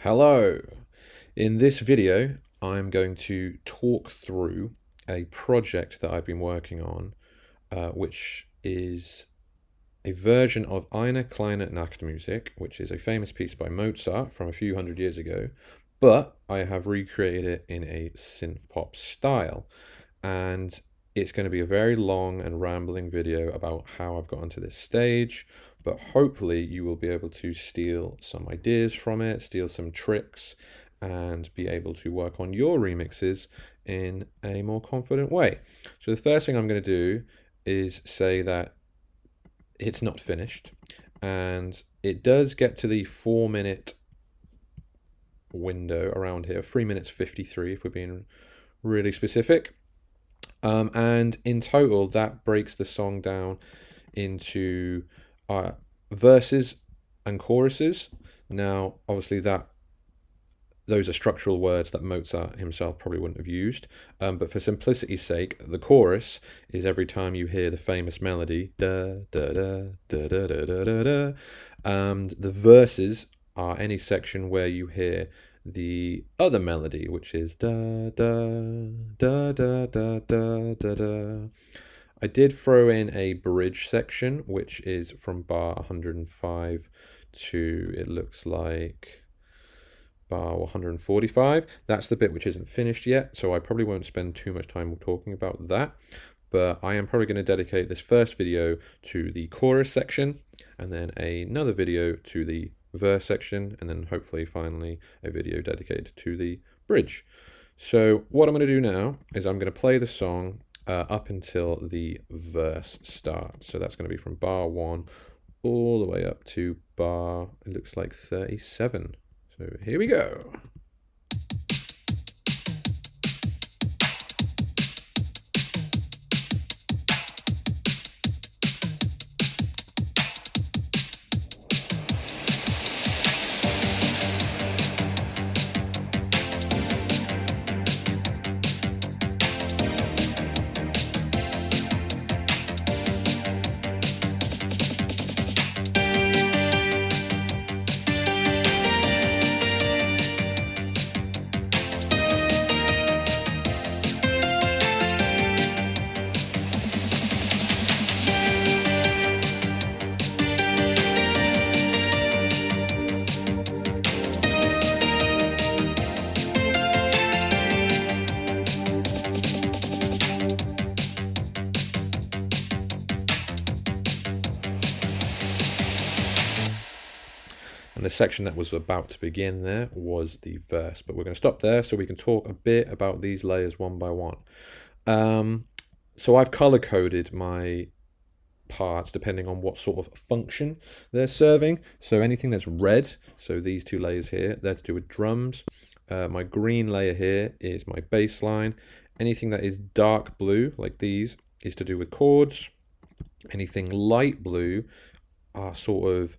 Hello! In this video, I'm going to talk through a project that I've been working on, which is a version of Eine kleine Nachtmusik, which is a famous piece by Mozart from a few hundred years ago, but I have recreated it in a synth pop style. And it's going to be a very long and rambling video about how I've gotten to this stage, but hopefully you will be able to steal some ideas from it, steal some tricks, and be able to work on your remixes in a more confident way. So the first thing I'm going to do is say that it's not finished, and it does get to the 4-minute window around here, 3 minutes 53 if we're being really specific. And in total, that breaks the song down into verses and choruses. Now, obviously, those are structural words that Mozart himself probably wouldn't have used. But for simplicity's sake, the chorus is every time you hear the famous melody, da da da da da da da da da. And the verses are any section where you hear the other melody, which is da da da da da da da da. I did throw in a bridge section, which is from bar 105 to, it looks like, bar 145. That's the bit which isn't finished yet, so I probably won't spend too much time talking about that. But I am probably going to dedicate this first video to the chorus section, and then another video to the verse section, and then hopefully finally a video dedicated to the bridge. So what I'm going to do now is I'm going to play the song up until the verse starts. So that's going to be from bar 1 all the way up to bar, it looks like 37. So here we go. And the section that was about to begin there was the verse, but we're going to stop there so we can talk a bit about these layers one by one. So I've color coded my parts depending on what sort of function they're serving. So anything that's red, so these two layers here, they're to do with drums. My green layer here is my bass line. Anything that is dark blue, like these, is to do with chords. Anything light blue are sort of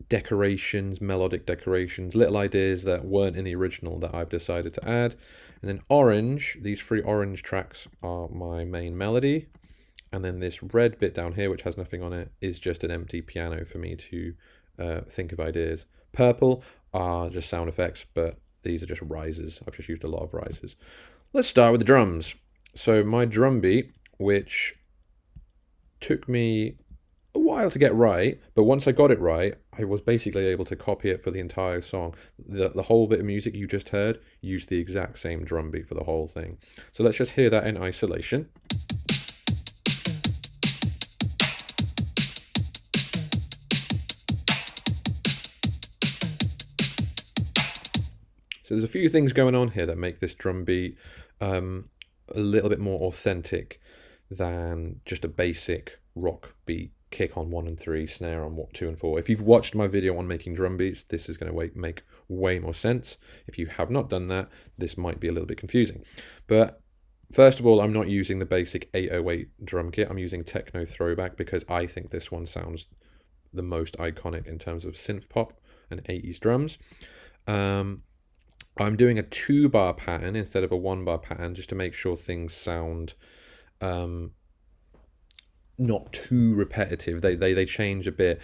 decorations, melodic decorations, little ideas that weren't in the original that I've decided to add. And then orange, these 3 orange tracks are my main melody. And then this red bit down here, which has nothing on it, is just an empty piano for me to think of ideas. Purple are just sound effects, but these are just risers. I've just used a lot of risers. Let's start with the drums. So my drum beat, which took me a while to get right, but once I got it right, I was basically able to copy it for the entire song. The whole bit of music you just heard used the exact same drum beat for the whole thing. So let's just hear that in isolation. So there's a few things going on here that make this drum beat a little bit more authentic than just a basic rock beat. Kick on 1 and 3, snare on 2 and 4. If you've watched my video on making drum beats, this is going to make way more sense. If you have not done that, this might be a little bit confusing. But first of all, I'm not using the basic 808 drum kit. I'm using Techno Throwback because I think this one sounds the most iconic in terms of synth pop and 80s drums. I'm doing a 2-bar pattern instead of a 1-bar pattern just to make sure things sound not too repetitive. They change a bit.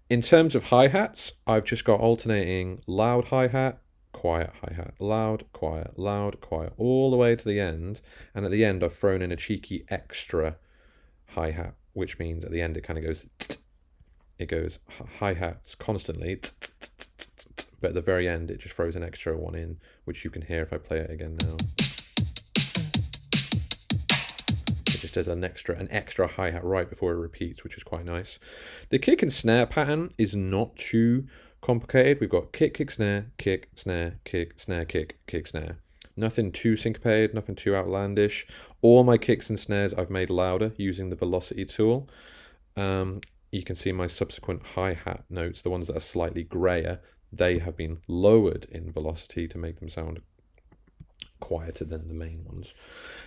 In terms of hi-hats, I've just got alternating loud hi-hat quiet hi-hat, loud, quiet, all the way to the end. And at the end, I've thrown in a cheeky extra hi-hat, which means at the end it kind of goes, it goes hi-hats constantly, but at the very end it just throws an extra one in, which you can hear if I play it again now. It just does an extra hi-hat right before it repeats, which is quite nice. The kick and snare pattern is not too complicated. We've got kick, kick, snare, kick, snare, kick, snare, kick, kick, snare. Nothing too syncopated, nothing too outlandish. All my kicks and snares I've made louder using the velocity tool. You can see my subsequent hi-hat notes, the ones that are slightly grayer, they have been lowered in velocity to make them sound quieter than the main ones.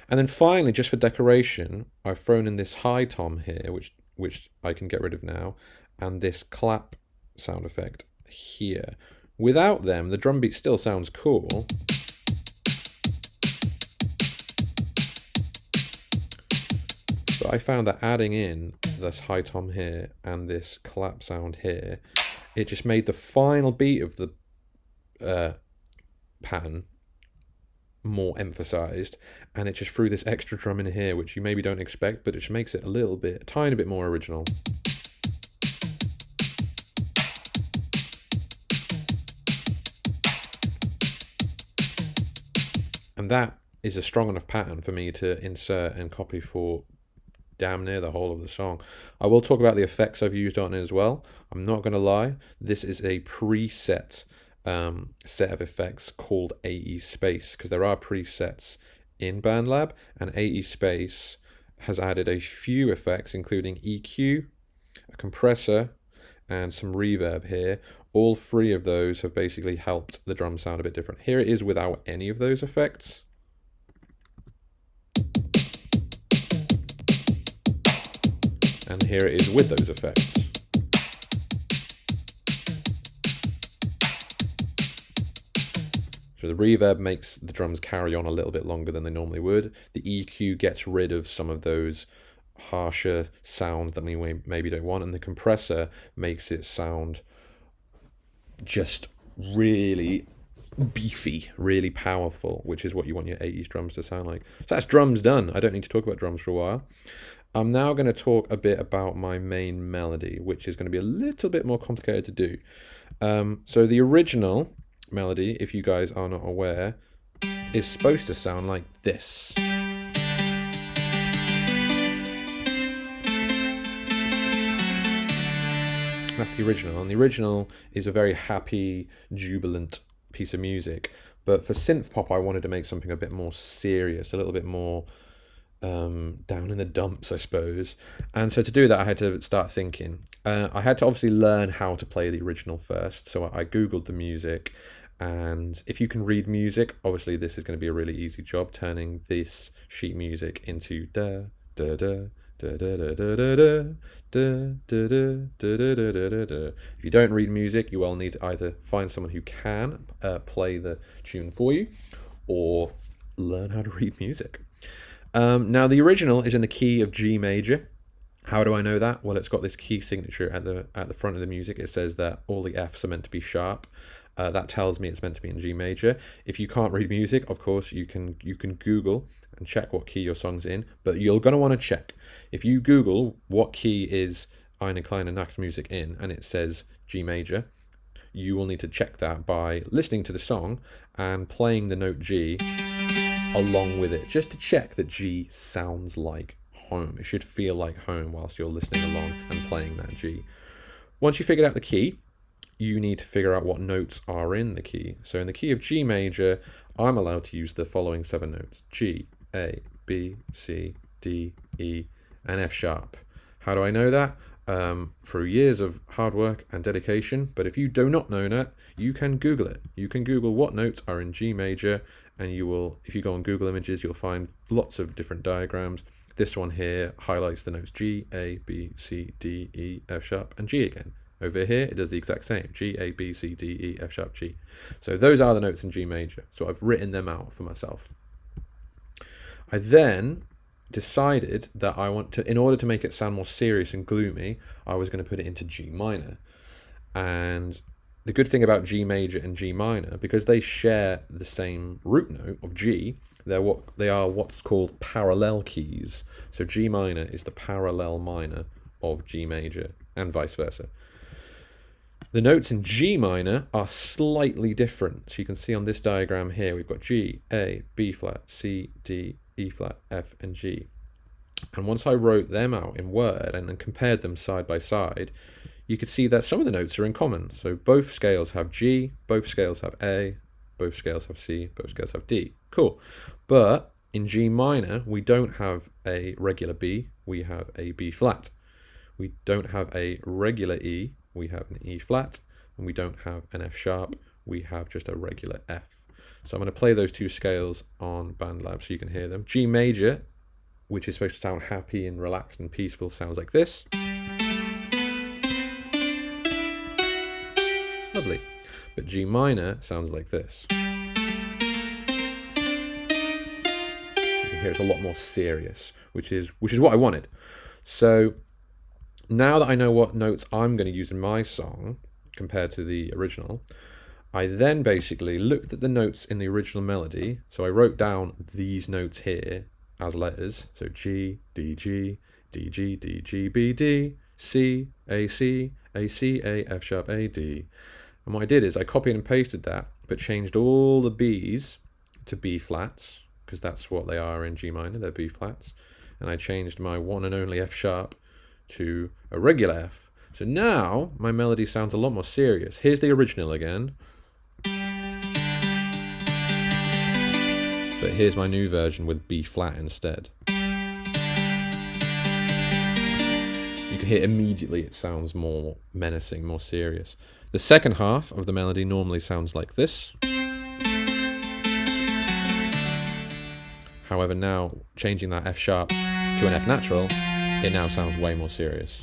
And then finally, just for decoration, I've thrown in this high tom here, which I can get rid of now, and this clap sound effect here. Without them, the drum beat still sounds cool. But I found that adding in this high tom here and this clap sound here, it just made the final beat of the pattern more emphasized, and it just threw this extra drum in here, which you maybe don't expect, but it just makes it a tiny bit more original. And that is a strong enough pattern for me to insert and copy for damn near the whole of the song. I will talk about the effects I've used on it as well. I'm not going to lie, this is a preset set of effects called AE Space, because there are presets in BandLab, and AE Space has added a few effects, including EQ, a compressor, and some reverb here. All three of those have basically helped the drum sound a bit different. Here it is without any of those effects. And here it is with those effects. So the reverb makes the drums carry on a little bit longer than they normally would. The EQ gets rid of some of those harsher sounds that we maybe don't want, and the compressor makes it sound just really beefy, really powerful, which is what you want your 80s drums to sound like. So that's drums done. I don't need to talk about drums for a while. I'm now going to talk a bit about my main melody, which is going to be a little bit more complicated to do. So the original melody, if you guys are not aware, is supposed to sound like this. That's the original, and the original is a very happy, jubilant piece of music. But for synth pop, I wanted to make something a bit more serious, a little bit more down in the dumps, I suppose. And so to do that, I had to start thinking. I had to obviously learn how to play the original first. So I Googled the music, and if you can read music, obviously this is going to be a really easy job, turning this sheet music into da da da da da da da da da da da da da da da. If you don't read music, you will need to either find someone who can play the tune for you, or learn how to read music. Now the original is in the key of G major. How do I know that? Well, it's got this key signature at the front of the music. It says that all the Fs are meant to be sharp. That tells me it's meant to be in G major. If you can't read music, of course, you can Google and check what key your song's in, but you're going to want to check. If you Google what key is Eine kleine Nachtmusik in, and it says G major, you will need to check that by listening to the song and playing the note G along with it, just to check that G sounds like home. It should feel like home whilst you're listening along and playing that G. Once you figured out the key, you need to figure out what notes are in the key. So in the key of G major, I'm allowed to use the following 7 notes: G, A, B, C, D, E, and F sharp. How do I know that? Through years of hard work and dedication. But if you do not know that, you can Google it. You can Google what notes are in G major, and you will, if you go on Google Images, you'll find lots of different diagrams. This one here highlights the notes G, A, B, C, D, E, F sharp, and G again. Over here, it does the exact same: G, A, B, C, D, E, F sharp, G. So those are the notes in G major. So I've written them out for myself. I then decided that I want to, in order to make it sound more serious and gloomy, I was going to put it into G minor. And the good thing about G major and G minor, because they share the same root note of G, they are what's called parallel keys. So G minor is the parallel minor of G major, and vice versa. The notes in G minor are slightly different. So you can see on this diagram here, we've got G, A, B flat, C, D, E flat, F, and G. And once I wrote them out in Word and then compared them side by side, you could see that some of the notes are in common. So both scales have G, both scales have A, both scales have C, both scales have D. Cool. But in G minor, we don't have a regular B, we have a B flat. We don't have a regular E, we have an E flat, and we don't have an F sharp, we have just a regular F. So I'm going to play those two scales on BandLab so you can hear them. G major, which is supposed to sound happy and relaxed and peaceful, sounds like this. Lovely. But G minor sounds like this. You can hear it's a lot more serious, which is what I wanted. So now that I know what notes I'm going to use in my song compared to the original, I then basically looked at the notes in the original melody. So I wrote down these notes here as letters. So G, D, G, D, G, D, G, B, D, C, A, C, A, C, A, F sharp, A, D. And what I did is I copied and pasted that, but changed all the B's to B flats, because that's what they are in G minor, they're B flats. And I changed my one and only F sharp to a regular F. So now my melody sounds a lot more serious. Here's the original again. But here's my new version with B flat instead. You can hear immediately it sounds more menacing, more serious. The second half of the melody normally sounds like this. However, now changing that F sharp to an F natural, it now sounds way more serious.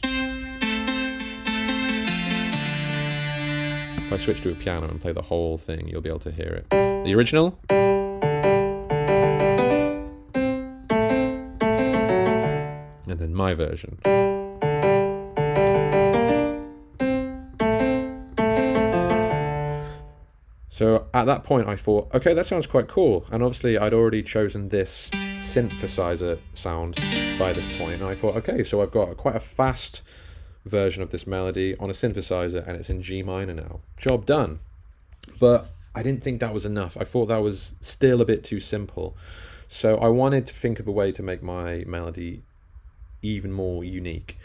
If I switch to a piano and play the whole thing, you'll be able to hear it. The original. And then my version. So at that point I thought, okay, that sounds quite cool. And obviously I'd already chosen this synthesizer sound by this point. And I thought, okay, so I've got quite a fast version of this melody on a synthesizer and it's in G minor now. Job done. But I didn't think that was enough. I thought that was still a bit too simple. So I wanted to think of a way to make my melody even more unique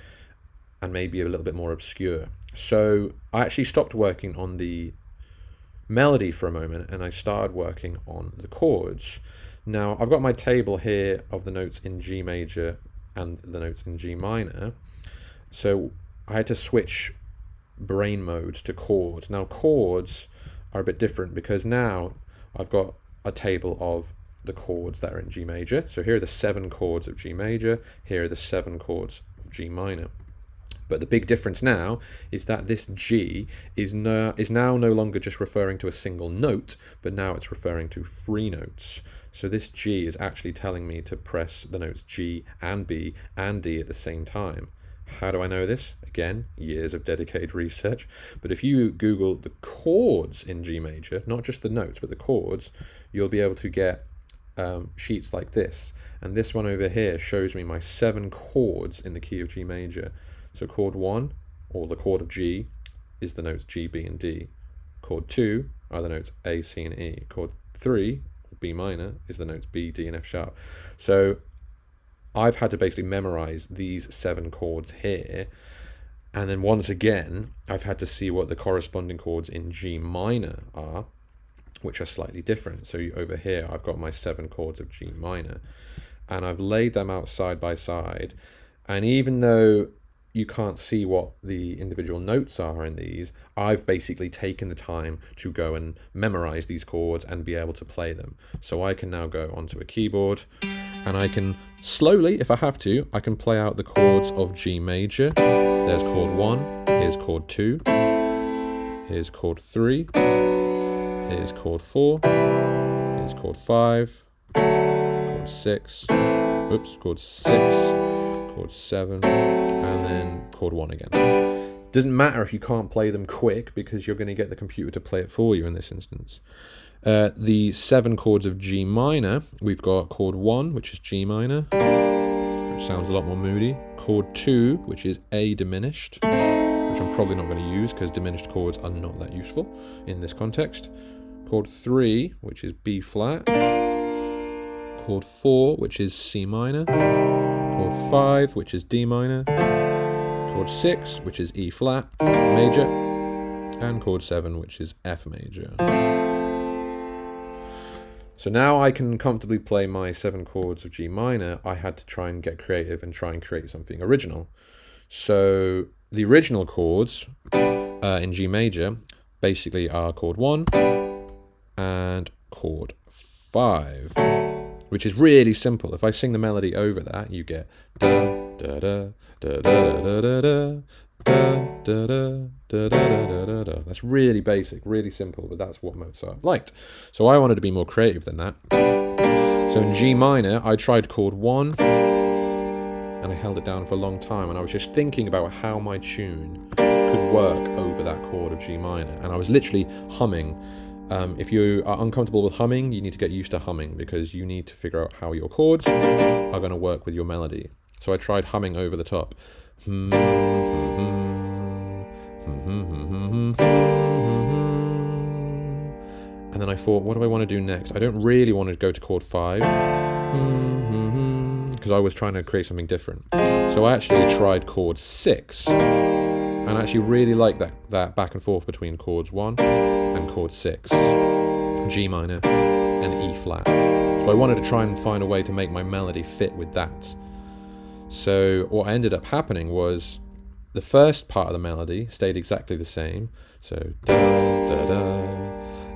and maybe a little bit more obscure. So I actually stopped working on the melody for a moment and I started working on the chords. Now I've got my table here of the notes in G major and the notes in G minor. So I had to switch brain modes to chords. Now chords are a bit different because now I've got a table of the chords that are in G major. So here are the 7 chords of G major, here are the 7 chords of G minor. But the big difference now is that this G is now no longer just referring to a single note, but now it's referring to 3 notes. So this G is actually telling me to press the notes G and B and D at the same time. How do I know this? Again, years of dedicated research. But if you Google the chords in G major, not just the notes, but the chords, you'll be able to get sheets like this. And this one over here shows me my 7 chords in the key of G major. So chord 1, or the chord of G, is the notes G, B, and D. Chord 2 are the notes A, C, and E. Chord 3, B minor, is the notes B, D, and F sharp. So I've had to basically memorize these 7 chords here. And then once again, I've had to see what the corresponding chords in G minor are, which are slightly different. So over here, I've got my 7 chords of G minor. And I've laid them out side by side. And even though you can't see what the individual notes are in these, I've basically taken the time to go and memorize these chords and be able to play them. So I can now go onto a keyboard and I can slowly, if I have to, I can play out the chords of G major. There's chord 1, here's chord 2, here's chord 3, here's chord 4, here's chord 5, chord 6, chord 6, chord 7, and then chord 1 again. Doesn't matter if you can't play them quick, because you're going to get the computer to play it for you in this instance. The 7 chords of G minor, we've got chord 1, which is G minor, which sounds a lot more moody. Chord 2, which is A diminished, which I'm probably not going to use because diminished chords are not that useful in this context. Chord 3, which is B flat. Chord 4, which is C minor. Chord 5, which is D minor. Chord 6, which is E flat major. And chord 7, which is F major. So now I can comfortably play my 7 chords of G minor. I had to try and get creative and try and create something original. So the original chords in G major basically are chord 1 and chord 5, which is really simple. If I sing the melody over that, you get da da da da da da da da. Da, da, da, da, da, da, da, da. That's really basic, really simple, but that's what Mozart liked. So I wanted to be more creative than that. So in G minor, I tried chord 1, and I held it down for a long time, and I was just thinking about how my tune could work over that chord of G minor, and I was literally humming. If you are uncomfortable with humming, you need to get used to humming, because you need to figure out how your chords are going to work with your melody. So I tried humming over the top. And then I thought, what do I want to do next? I don't really want to go to chord 5, because I was trying to create something different. So I actually tried chord 6, and I actually really like that back and forth between chords 1 and chord 6, G minor and E flat. So I wanted to try and find a way to make my melody fit with that. So what ended up happening was the first part of the melody stayed exactly the same. So da da da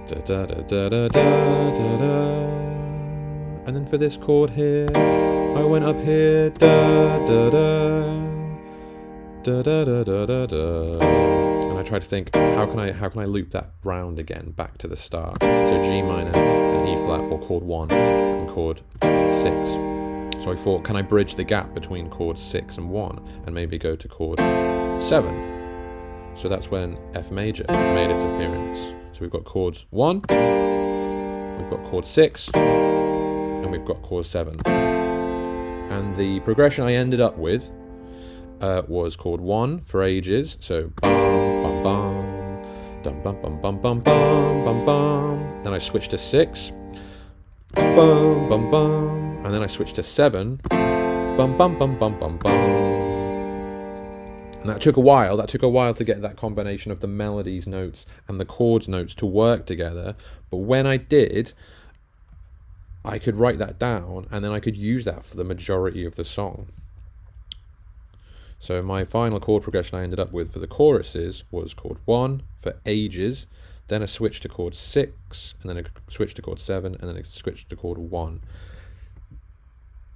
da da da da da da da. And then for this chord here, I went up here, da da da da da da da da da. And I tried to think, how can I loop that round again back to the start? So G minor and E flat, or chord 1 and chord 6. So I thought, can I bridge the gap between chord 6 and 1 and maybe go to chord 7? So that's when F major made its appearance. So we've got chords 1, we've got chord 6, and we've got chord 7. And the progression I ended up with was chord 1 for ages. So bum bum bum, dum bum bum bum bum bum bum bum. Then I switched to 6. Bum bum bum. And then I switched to 7, bum bum bum bum bum bum. And that took a while. That took a while to get that combination of the melodies notes and the chords notes to work together. But when I did, I could write that down, and then I could use that for the majority of the song. So my final chord progression I ended up with for the choruses was chord 1 for ages, then a switch to chord 6, and then a switch to chord 7, and then a switch to chord 1.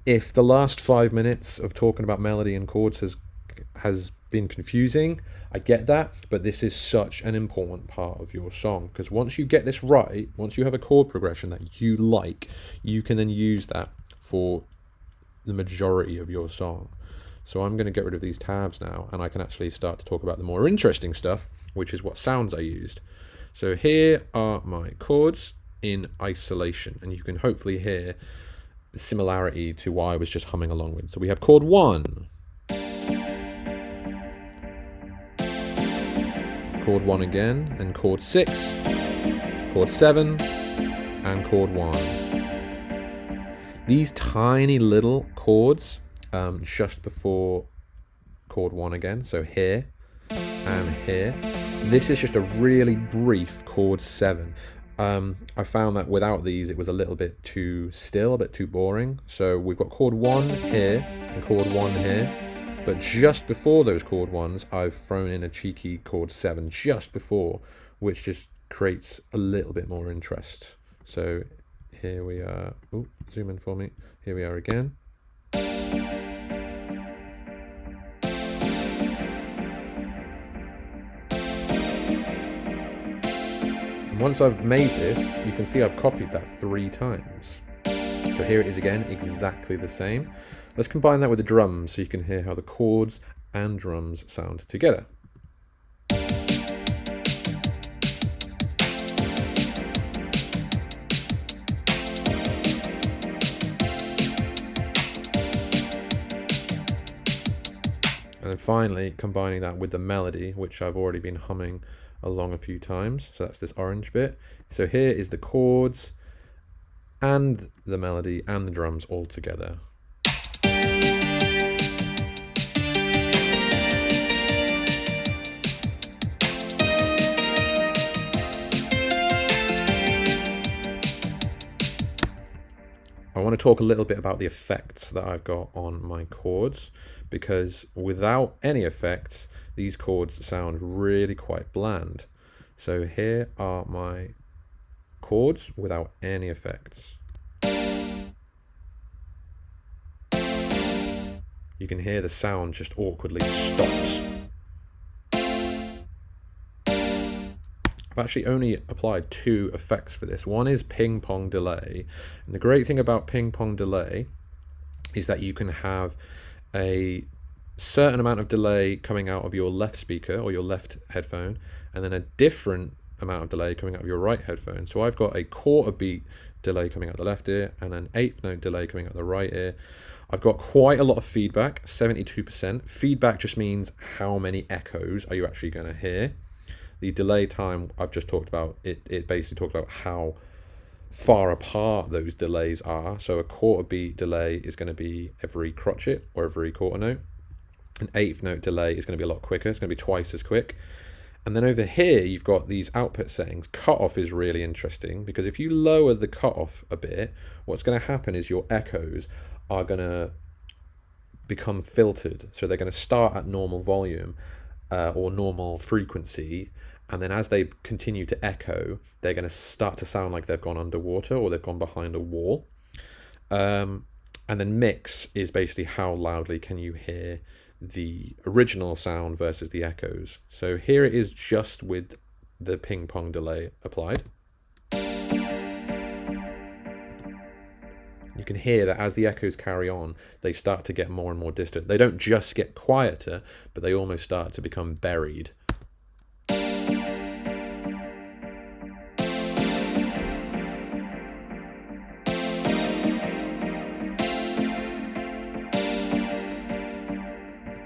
If the last 5 minutes of talking about melody and chords has been confusing, I get that, but this is such an important part of your song, because once you get this right, once you have a chord progression that you like, you can then use that for the majority of your song. So I'm going to get rid of these tabs now, and I can actually start to talk about the more interesting stuff, which is what sounds I used. So here are my chords in isolation, and you can hopefully hear the similarity to what I was just humming along with. So we have chord 1, chord 1 again, and chord 6, chord 7, and chord 1. These tiny little chords just before chord 1 again, so here and here. This is just a really brief chord 7. I found that without these it was a little bit too still, a bit too boring. So we've got chord 1 here and chord 1 here, but just before those chord 1s I've thrown in a cheeky chord 7 just before, which just creates a little bit more interest. So here we are. Ooh, zoom in for me. Here we are again. And once I've made this, you can see I've copied that 3 times. So here it is again, exactly the same. Let's combine that with the drums so you can hear how the chords and drums sound together. And then finally combining that with the melody, which I've already been humming along a few times. So that's this orange bit. So here is the chords and the melody and the drums all together. I want to talk a little bit about the effects that I've got on my chords, because without any effects, these chords sound really quite bland. So here are my chords without any effects. You can hear the sound just awkwardly stops. I've actually only applied 2 effects for this. One is ping pong delay. And the great thing about ping pong delay is that you can have a certain amount of delay coming out of your left speaker or your left headphone, and then a different amount of delay coming out of your right headphone. So I've got a quarter beat delay coming out the left ear and an 1/8 note delay coming out the right ear. I've got quite a lot of feedback, 72%. Feedback just means how many echoes are you actually going to hear. The delay time I've just talked about, it basically talked about how far apart those delays are. So a quarter beat delay is going to be every crotchet or every quarter note. An 1/8 note delay is going to be a lot quicker. It's going to be twice as quick. And then over here, you've got these output settings. Cutoff is really interesting, because if you lower the cutoff a bit, what's going to happen is your echoes are going to become filtered. So they're going to start at normal volume or normal frequency. And then as they continue to echo, they're going to start to sound like they've gone underwater or they've gone behind a wall. And then mix is basically how loudly can you hear the original sound versus the echoes. So here it is just with the ping pong delay applied. You can hear that as the echoes carry on, they start to get more and more distant. They don't just get quieter, but they almost start to become buried.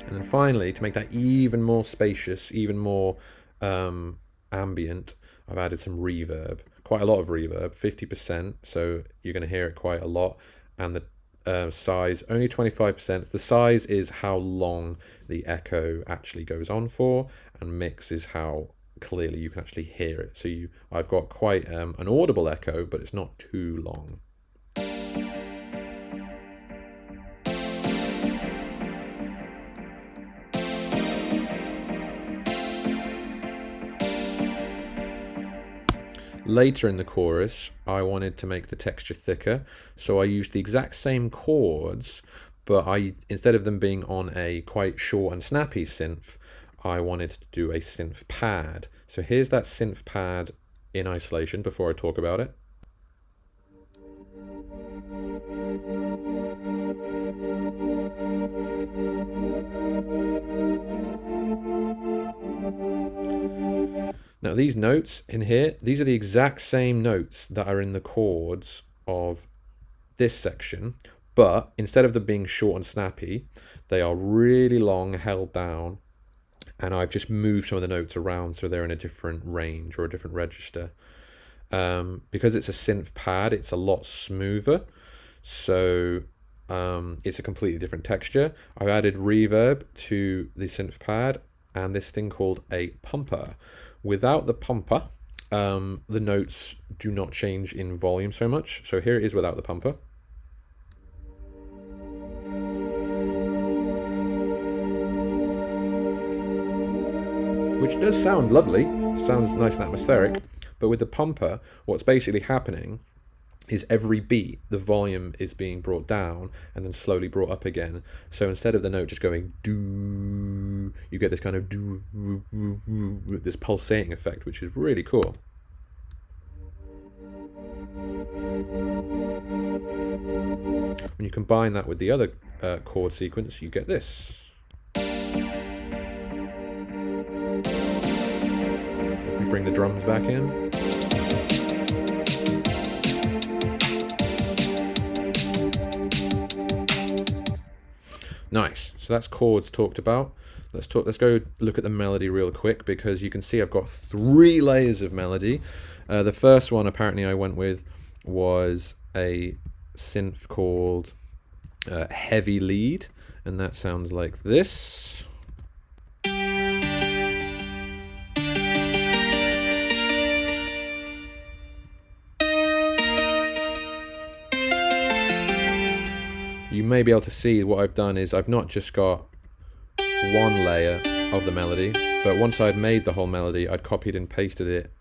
And then finally, to make that even more spacious, even more ambient, I've added some reverb. Quite a lot of reverb, 50%, so you're going to hear it quite a lot. And the size, only 25%. The size is how long the echo actually goes on for, and mix is how clearly you can actually hear it. So I've got quite an audible echo, but it's not too long. Later in the chorus, I wanted to make the texture thicker, so I used the exact same chords, but instead of them being on a quite short and snappy synth, I wanted to do a synth pad. So here's that synth pad in isolation before I talk about it. Now these notes in here, these are the exact same notes that are in the chords of this section, but instead of them being short and snappy, they are really long, held down, and I've just moved some of the notes around so they're in a different range or a different register. Because it's a synth pad, it's a lot smoother, so it's a completely different texture. I've added reverb to the synth pad and this thing called a pumper. Without the pumper, the notes do not change in volume so much. So here it is without the pumper. Which does sound lovely, sounds nice and atmospheric, but with the pumper, what's basically happening is every beat, the volume is being brought down and then slowly brought up again. So instead of the note just going do, you get this kind of do, this pulsating effect, which is really cool. When you combine that with the other chord sequence, you get this. If we bring the drums back in. Nice. So that's chords talked about. Let's go look at the melody real quick, because you can see I've got 3 layers of melody. The first one apparently I went with was a synth called Heavy Lead, and that sounds like this. You may be able to see what I've done is I've not just got 1 layer of the melody, but once I'd made the whole melody, I'd copied and pasted it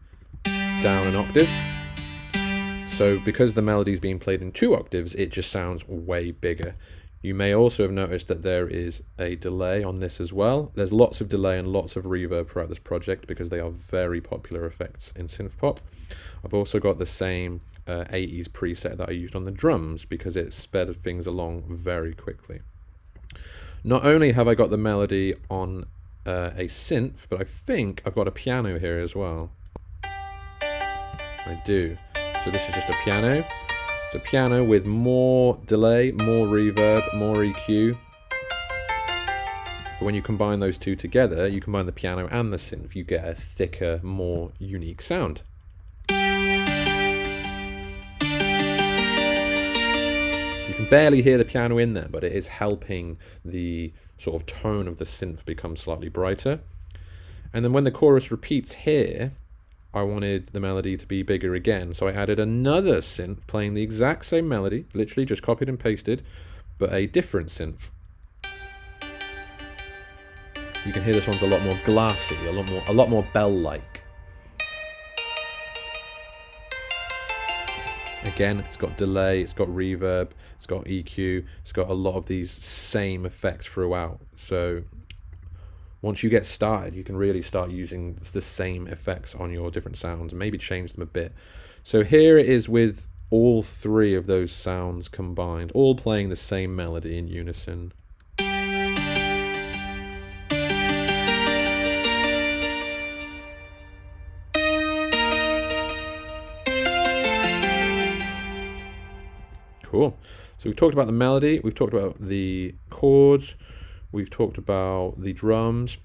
down an octave. So because the melody's being played in 2 octaves, it just sounds way bigger. You may also have noticed that there is a delay on this as well. There's lots of delay and lots of reverb throughout this project because they are very popular effects in synthpop. I've also got the same 80s preset that I used on the drums because it sped things along very quickly. Not only have I got the melody on a synth, but I think I've got a piano here as well. I do. So this is just a piano. It's a piano with more delay, more reverb, more EQ. But when you combine those 2 together, you combine the piano and the synth, you get a thicker, more unique sound. You can barely hear the piano in there, but it is helping the sort of tone of the synth become slightly brighter. And then when the chorus repeats here, I wanted the melody to be bigger again, so I added another synth playing the exact same melody, literally just copied and pasted, but a different synth. You can hear this one's a lot more glassy, a lot more bell-like. Again, it's got delay, it's got reverb, it's got EQ, it's got a lot of these same effects throughout. So once you get started, you can really start using the same effects on your different sounds and maybe change them a bit. So here it is with all 3 of those sounds combined, all playing the same melody in unison. Cool. So we've talked about the melody, we've talked about the chords, we've talked about the drums.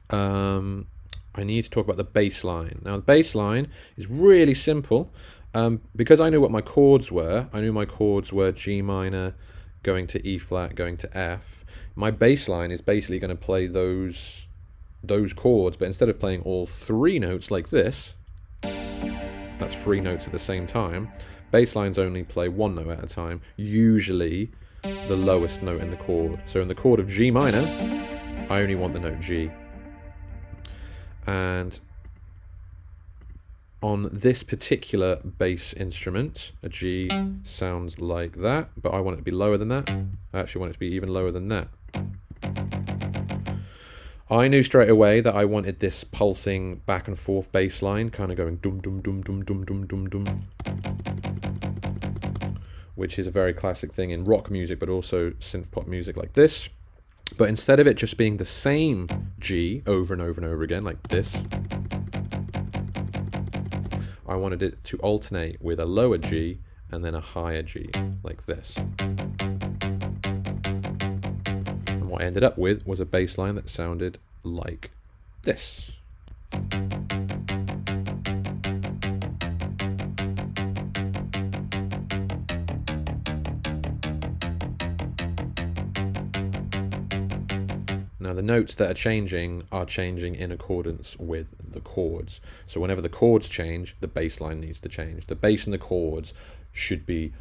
I need to talk about the bass line. Now the bass line is really simple. Because I knew what my chords were, I knew my chords were G minor, going to E flat, going to F. My bass line is basically going to play those chords, but instead of playing all 3 notes like this, that's 3 notes at the same time, bass lines only play 1 note at a time, usually the lowest note in the chord. So in the chord of G minor, I only want the note G. And on this particular bass instrument, a G sounds like that, but I want it to be lower than that. I actually want it to be even lower than that. I knew straight away that I wanted this pulsing back and forth bass line, kind of going dum dum dum dum dum dum dum dum, which is a very classic thing in rock music, but also synth pop music like this. But instead of it just being the same G over and over and over again, like this, I wanted it to alternate with a lower G and then a higher G, like this. And what I ended up with was a bass line that sounded like this. Now the notes that are changing in accordance with the chords. So whenever the chords change, the bass line needs to change. The bass and the chords should be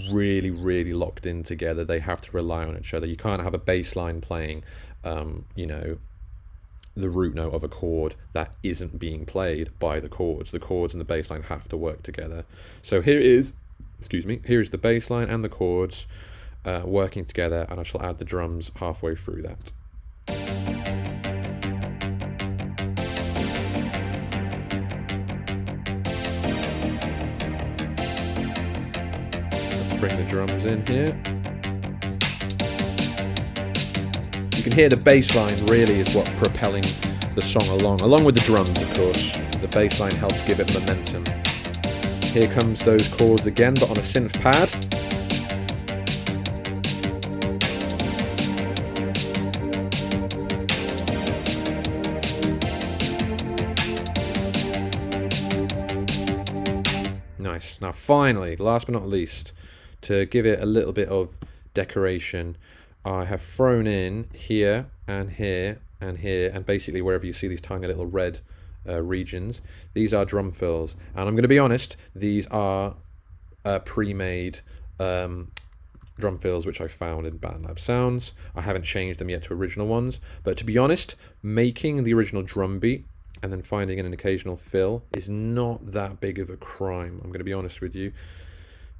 really, really locked in together. They have to rely on each other. You can't have a bass line playing, you know, the root note of a chord that isn't being played by the chords. The chords and the bass line have to work together. So here is the bass line and the chords working together, and I shall add the drums halfway through that. Let's bring the drums in here. You can hear the bass line really is what's propelling the song along with the drums, of course. The bass line helps give it momentum. Here comes those chords again, but on a synth pad. Nice. Now finally, last but not least, to give it a little bit of decoration, I have thrown in here and here and here, and basically wherever you see these tiny little red regions, these are drum fills. And I'm going to be honest, these are pre-made drum fills which I found in BandLab Sounds. I haven't changed them yet to original ones, but to be honest, making the original drum beat and then finding an occasional fill is not that big of a crime, I'm going to be honest with you.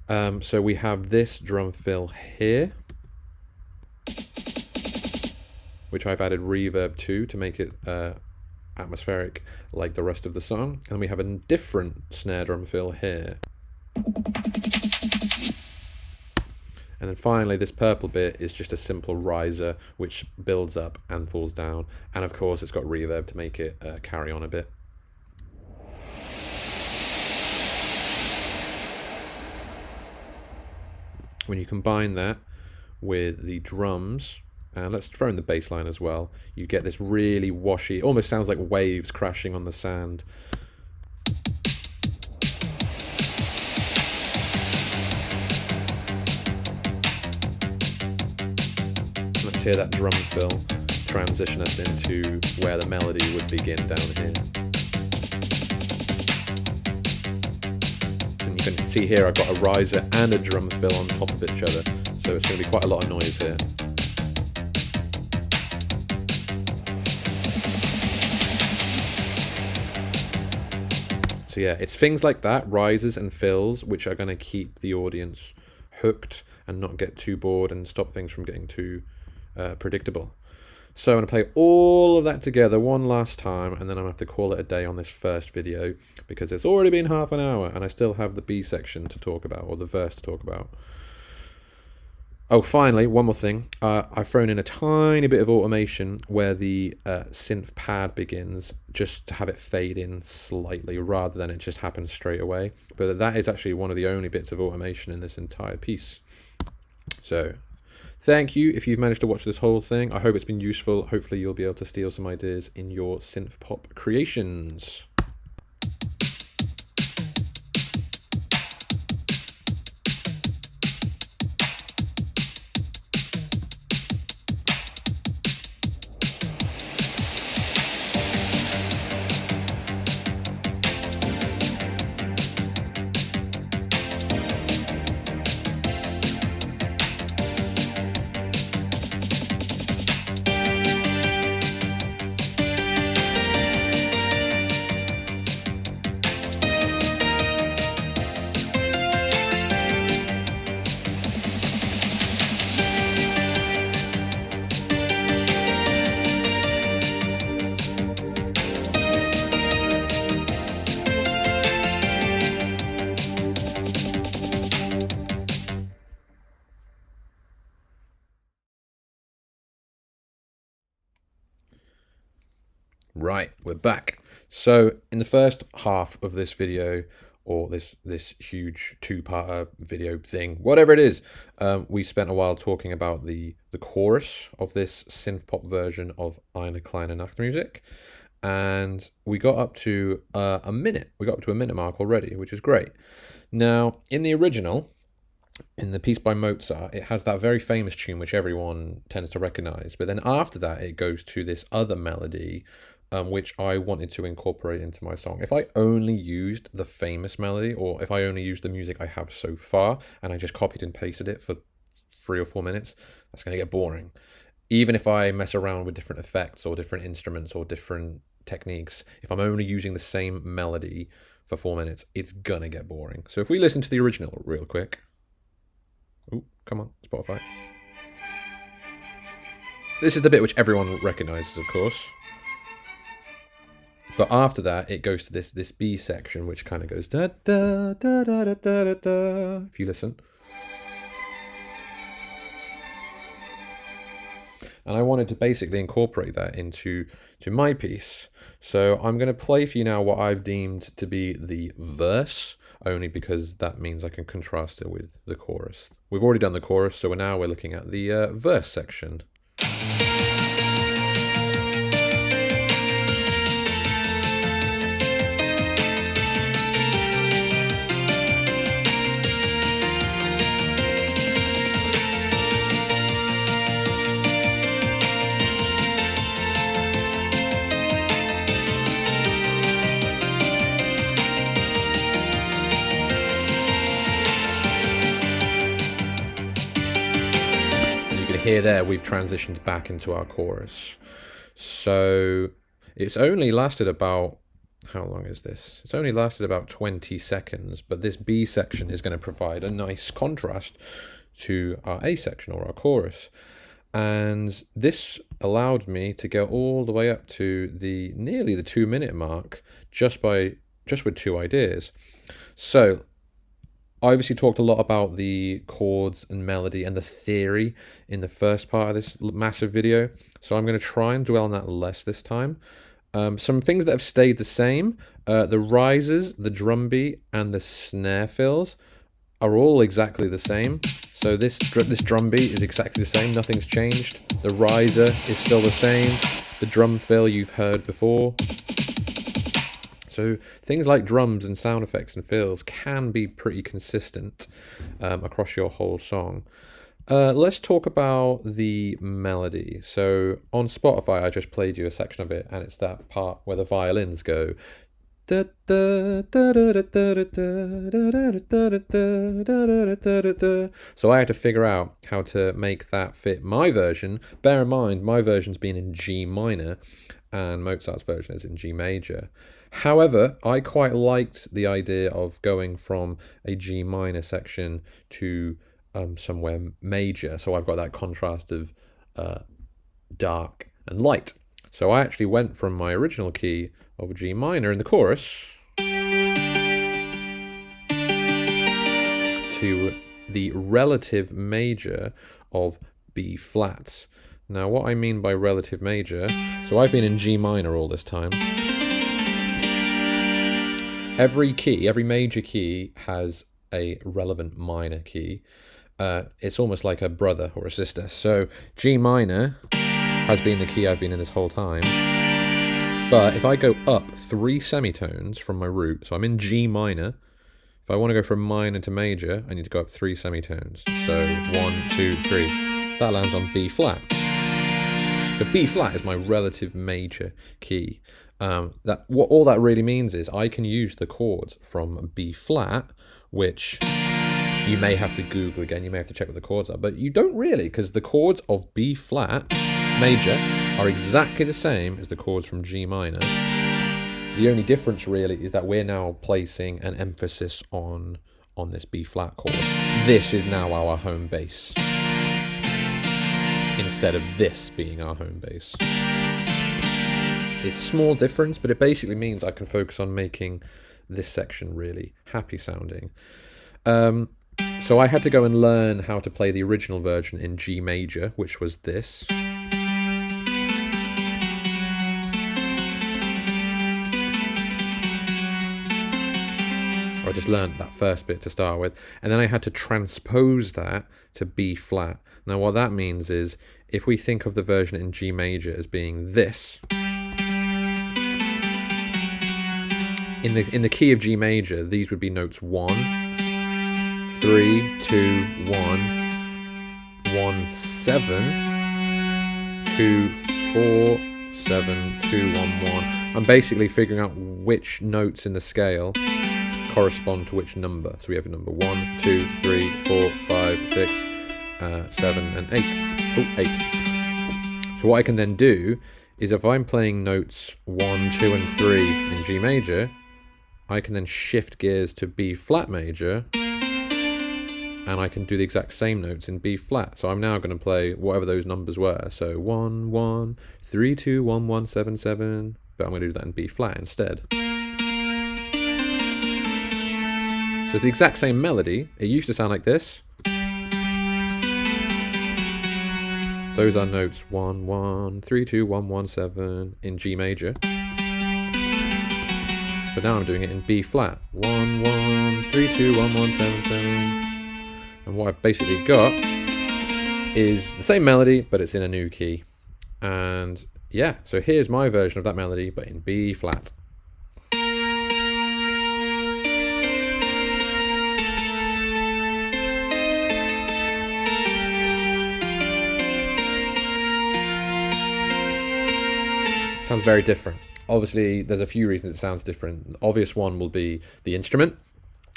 So we have this drum fill here, which I've added reverb to make it atmospheric like the rest of the song. And we have a different snare drum fill here. And then finally, this purple bit is just a simple riser, which builds up and falls down. And of course, it's got reverb to make it carry on a bit. When you combine that with the drums, and let's throw in the bass line as well, you get this really washy, almost sounds like waves crashing on the sand. Let's hear that drum fill transition us into where the melody would begin down here. And you can see here I've got a riser and a drum fill on top of each other, so it's going to be quite a lot of noise here. So yeah, it's things like that, rises and fills, which are going to keep the audience hooked and not get too bored and stop things from getting too predictable. So I'm going to play all of that together one last time, and then I'm going to have to call it a day on this first video because it's already been half an hour and I still have the B section to talk about, or the verse to talk about. Oh, finally, one more thing. I've thrown in a tiny bit of automation where the synth pad begins, just to have it fade in slightly rather than it just happens straight away. But that is actually one of the only bits of automation in this entire piece. So thank you if you've managed to watch this whole thing. I hope it's been useful. Hopefully you'll be able to steal some ideas in your synth pop creations. Right, we're back. So in the first half of this video, or this huge two-parter video thing, whatever it is, we spent a while talking about the chorus of this synth pop version of Eine kleine Nachtmusik, and we got up to a minute. We got up to a minute mark already, which is great. Now, in the original, in the piece by Mozart, it has that very famous tune which everyone tends to recognize, but then after that it goes to this other melody which I wanted to incorporate into my song. If I only used the famous melody, or if I only used the music I have so far and I just copied and pasted it for 3 or 4 minutes, that's going to get boring. Even if I mess around with different effects or different instruments or different techniques, if I'm only using the same melody for 4 minutes, it's gonna get boring. So if we listen to the original real quick. Oh, come on, Spotify. This is the bit which everyone recognizes, of course. But after that, it goes to this B section, which kind of goes da da da da da da da. If you listen. And I wanted to basically incorporate that into my piece. So I'm going to play for you now what I've deemed to be the verse, only because that means I can contrast it with the chorus. We've already done the chorus, so now we're looking at the verse section. here, there, we've transitioned back into our chorus. So it's only lasted about, how long is this? It's only lasted about 20 seconds, but this B section is going to provide a nice contrast to our A section or our chorus. And this allowed me to go all the way up to the nearly the 2-minute mark just with two ideas. So I obviously talked a lot about the chords and melody and the theory in the first part of this massive video. So I'm going to try and dwell on that less this time. Some things that have stayed the same, the rises, the drum beat, and the snare fills are all exactly the same. So this drum beat is exactly the same, nothing's changed. The riser is still the same. The drum fill you've heard before. So things like drums and sound effects and fills can be pretty consistent across your whole song. Let's talk about the melody. So on Spotify, I just played you a section of it, and it's that part where the violins go. So I had to figure out how to make that fit my version. Bear in mind, my version's been in G minor, and Mozart's version is in G major. However, I quite liked the idea of going from a G minor section to somewhere major, so I've got that contrast of dark and light. So I actually went from my original key of G minor in the chorus to the relative major of B flats. Now what I mean by relative major, so I've been in G minor all this time. Every major key has a relevant minor key. It's almost like a brother or a sister. So G minor has been the key I've been in this whole time. But if I go up 3 semitones from my root, so I'm in G minor, if I want to go from minor to major, I need to go up 3 semitones. So 1, 2, 3. That lands on B flat. So B flat is my relative major key. All that really means is I can use the chords from B flat, which you may have to Google again, you may have to check what the chords are, but you don't really, because the chords of B flat major are exactly the same as the chords from G minor. The only difference really is that we're now placing an emphasis on this B flat chord. This is now our home base, instead of this being our home base. It's a small difference, but it basically means I can focus on making this section really happy sounding. So I had to go and learn how to play the original version in G major, which was this. I just learned that first bit to start with, and then I had to transpose that to B flat. Now what that means is, if we think of the version in G major as being this, in the key of G major, these would be notes 1, 3, 2, 1, 1, 7, 2, 4, 7, 2, 1, 1. I'm basically figuring out which notes in the scale correspond to which number. So we have a number 1, 2, 3, 4, 5, 6, 7, and 8. Oh, 8. So what I can then do is, if I'm playing notes 1, 2, and 3 in G major, I can then shift gears to B flat major, and I can do the exact same notes in B flat. So I'm now going to play whatever those numbers were. So 1, 1, 3, 2, 1, 1, 7, 7, but I'm going to do that in B flat instead. So it's the exact same melody. It used to sound like this. Those are notes 1, 1, 3, 2, 1, 1, 7 in G major. But now I'm doing it in B flat. 1, 1, 3, 2, 1, 1, 7, 7. And what I've basically got is the same melody, but it's in a new key. And yeah, so here's my version of that melody, but in B flat. Sounds very different. Obviously, there's a few reasons it sounds different. The obvious one will be the instrument.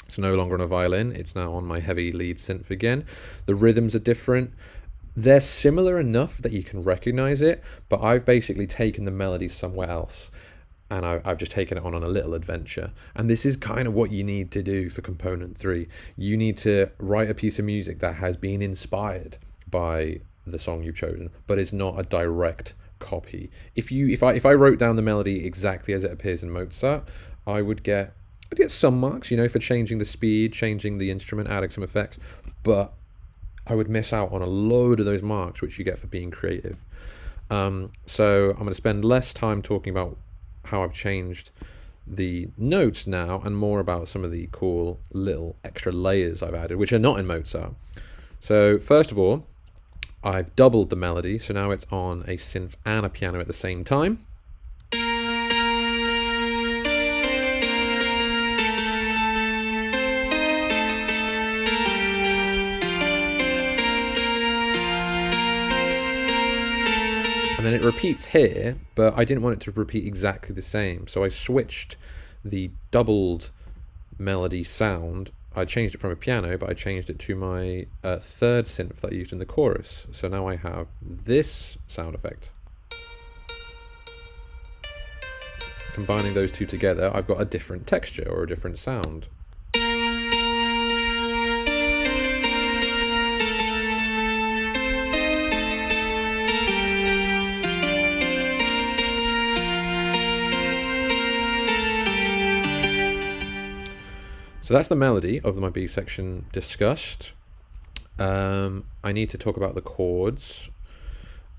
It's no longer on a violin. It's now on my heavy lead synth again. The rhythms are different. they're similar enough that you can recognize it, but I've basically taken the melody somewhere else, and I've just taken it on a little adventure. And this is kind of what you need to do for component 3. You need to write a piece of music that has been inspired by the song you've chosen, but is not a direct copy. If I wrote down the melody exactly as it appears in Mozart, I'd get some marks, for changing the speed, changing the instrument, adding some effects, but I would miss out on a load of those marks which you get for being creative. So I'm going to spend less time talking about how I've changed the notes now, and more about some of the cool little extra layers I've added, which are not in Mozart. So first of all, I've doubled the melody, so now it's on a synth and a piano at the same time. And then it repeats here, but I didn't want it to repeat exactly the same, so I switched the doubled melody sound. I changed it from a piano, but I changed it to my third synth that I used in the chorus. So now I have this sound effect. Combining those two together, I've got a different texture or a different sound. So that's the melody of my B section discussed. I need to talk about the chords.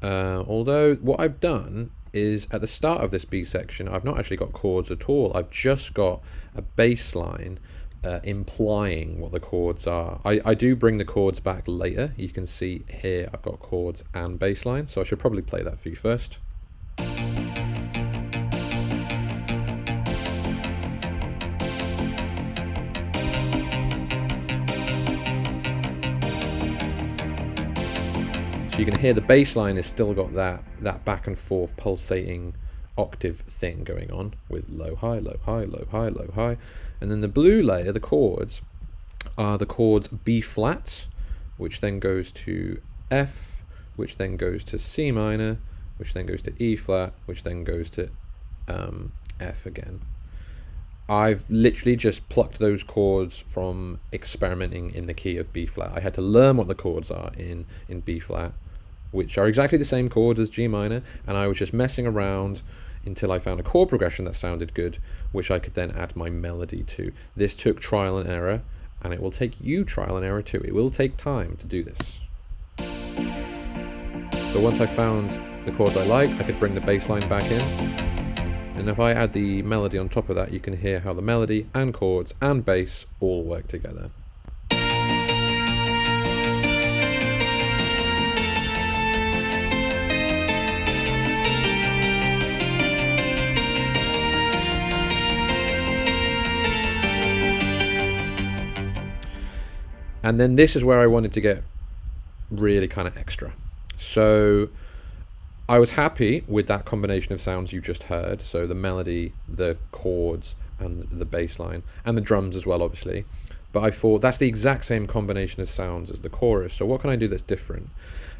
Although what I've done is, at the start of this B section, I've not actually got chords at all. I've just got a bass line implying what the chords are. I do bring the chords back later. You can see here I've got chords and bass line, so I should probably play that for you first. So you can hear the bass line has still got that back and forth pulsating octave thing going on, with low, high, low, high, low, high, low, high. And then the blue layer, the chords, are the chords B flat, which then goes to F, which then goes to C minor, which then goes to E flat, which then goes to F again. I've literally just plucked those chords from experimenting in the key of B flat. I had to learn what the chords are in B flat, which are exactly the same chords as G minor, and I was just messing around until I found a chord progression that sounded good, which I could then add my melody to. This took trial and error, and it will take you trial and error too. It will take time to do this. So once I found the chords I liked, I could bring the bass line back in. And if I add the melody on top of that, you can hear how the melody and chords and bass all work together. And then this is where I wanted to get really kind of extra. So I was happy with that combination of sounds you just heard. So the melody, the chords, and the bass line, and the drums as well, obviously. But I thought that's the exact same combination of sounds as the chorus. So what can I do that's different?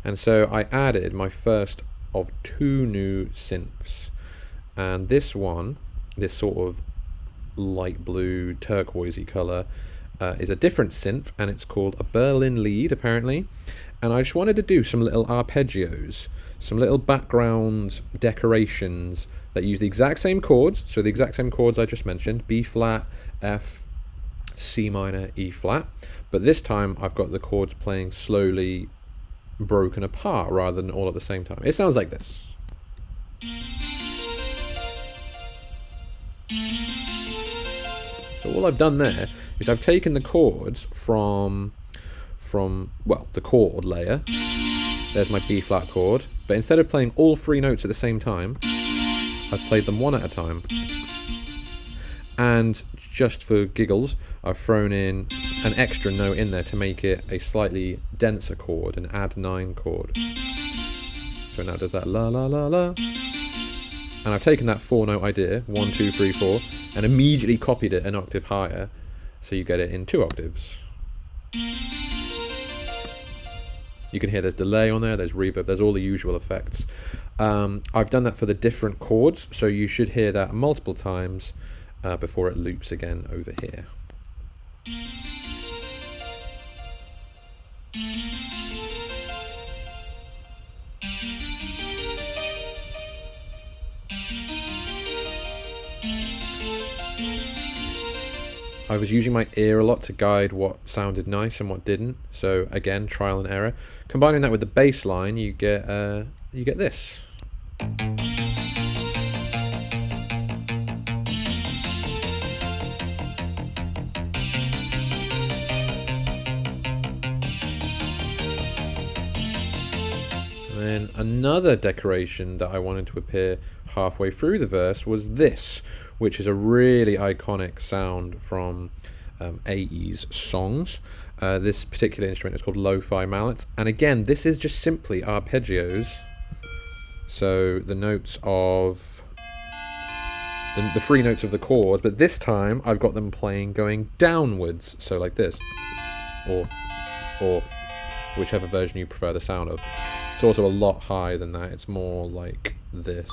And so I added my first of 2 new synths. And this one, this sort of light blue turquoisey color, is a different synth, and it's called a Berlin lead, apparently. And I just wanted to do some little arpeggios, some little background decorations that use the exact same chords, so the exact same chords I just mentioned, B flat, F, C minor, E flat, but this time I've got the chords playing slowly broken apart rather than all at the same time. It sounds like this. So all I've done there is I've taken the chords from well, the chord layer. There's my B flat chord, but instead of playing all 3 notes at the same time, I've played them one at a time. And just for giggles, I've thrown in an extra note in there to make it a slightly denser chord, an add 9 chord. So now it does that la la la la. And I've taken that 4-note idea, 1, 2, 3, 4, and immediately copied it an octave higher, so you get it in 2 octaves. You can hear there's delay on there, there's reverb, there's all the usual effects. I've done that for the different chords, so you should hear that multiple times before it loops again over here. I was using my ear a lot to guide what sounded nice and what didn't. So again, trial and error. Combining that with the bass line, you get this. And then another decoration that I wanted to appear halfway through the verse was this, which is a really iconic sound from 80s songs. This particular instrument is called lo-fi mallets, and again, this is just simply arpeggios. So the notes of the three notes of the chords, but this time I've got them playing going downwards, so like this, or whichever version you prefer the sound of. It's also a lot higher than that. It's more like this.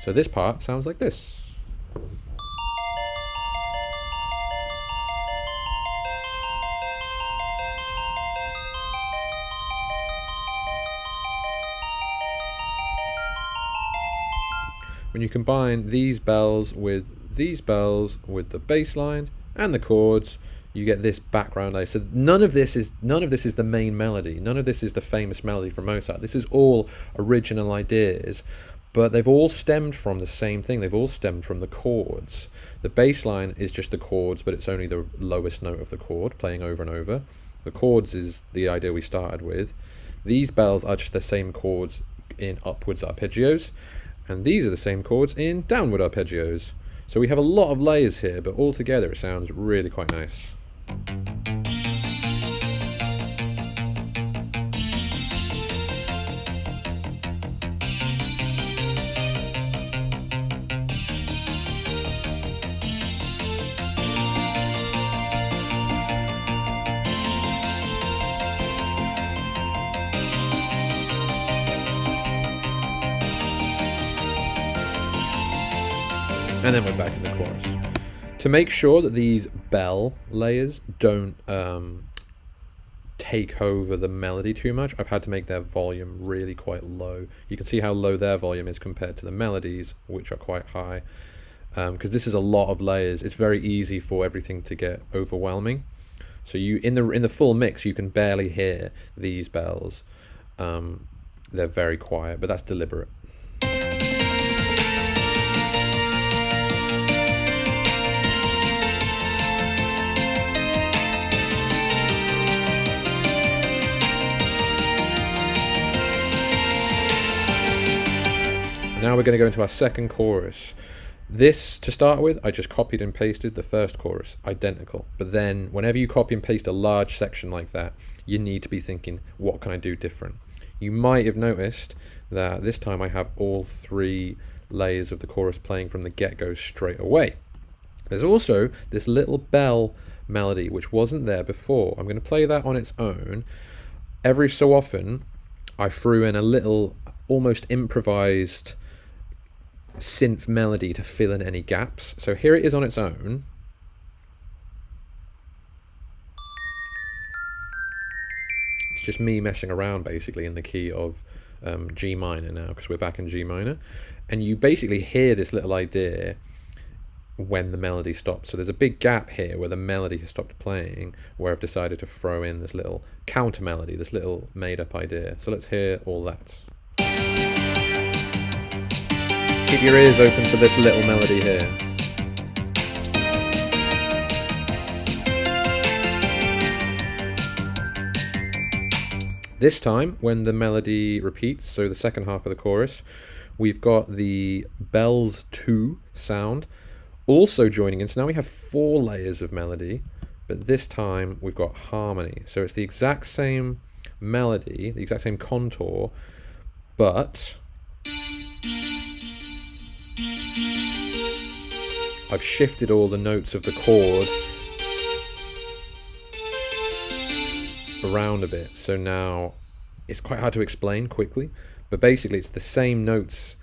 So this part sounds like this. When you combine these bells with the bass line and the chords, you get this background layer. So none of this is the main melody. None of this is the famous melody from Mozart. This is all original ideas, but they've all stemmed from the same thing. They've all stemmed from the chords. The bass line is just the chords, but it's only the lowest note of the chord playing over and over. The chords is the idea we started with. These bells are just the same chords in upwards arpeggios, and these are the same chords in downward arpeggios. So we have a lot of layers here, but all together it sounds really quite nice. And then we're back in the chorus. To make sure that these bell layers don't take over the melody too much, I've had to make their volume really quite low. You can see how low their volume is compared to the melodies, which are quite high. Because this is a lot of layers, it's very easy for everything to get overwhelming. So you in the full mix, you can barely hear these bells. They're very quiet, but that's deliberate. Now we're going to go into our second chorus. This, to start with, I just copied and pasted the first chorus, identical. But then, whenever you copy and paste a large section like that, you need to be thinking, what can I do different? You might have noticed that this time I have all three layers of the chorus playing from the get-go straight away. There's also this little bell melody, which wasn't there before. I'm going to play that on its own. Every so often, I threw in a little, almost improvised synth melody to fill in any gaps. So here it is on its own. It's just me messing around basically in the key of G minor now, because we're back in G minor, and you basically hear this little idea when the melody stops. So there's a big gap here where the melody has stopped playing, where I've decided to throw in this little counter melody, this little made up idea. So let's hear all that. Keep your ears open for this little melody here. This time, when the melody repeats, so the second half of the chorus, we've got the bells 2 sound also joining in. So now we have 4 layers of melody, but this time we've got harmony. So it's the exact same melody, the exact same contour, but I've shifted all the notes of the chord around a bit. So now it's quite hard to explain quickly, but basically it's the same notes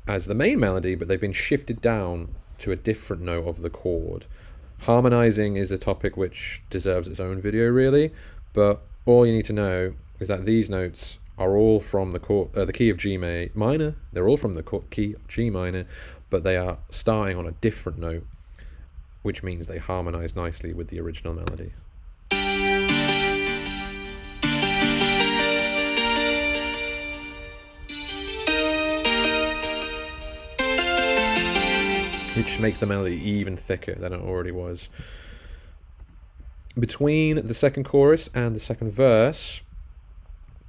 as the main melody, but they've been shifted down to a different note of the chord. Harmonizing is a topic which deserves its own video really, but all you need to know is that these notes are all from the key of G minor. They're all from the key of G minor, but they are starting on a different note, which means they harmonize nicely with the original melody. Which makes the melody even thicker than it already was. Between the second chorus and the second verse,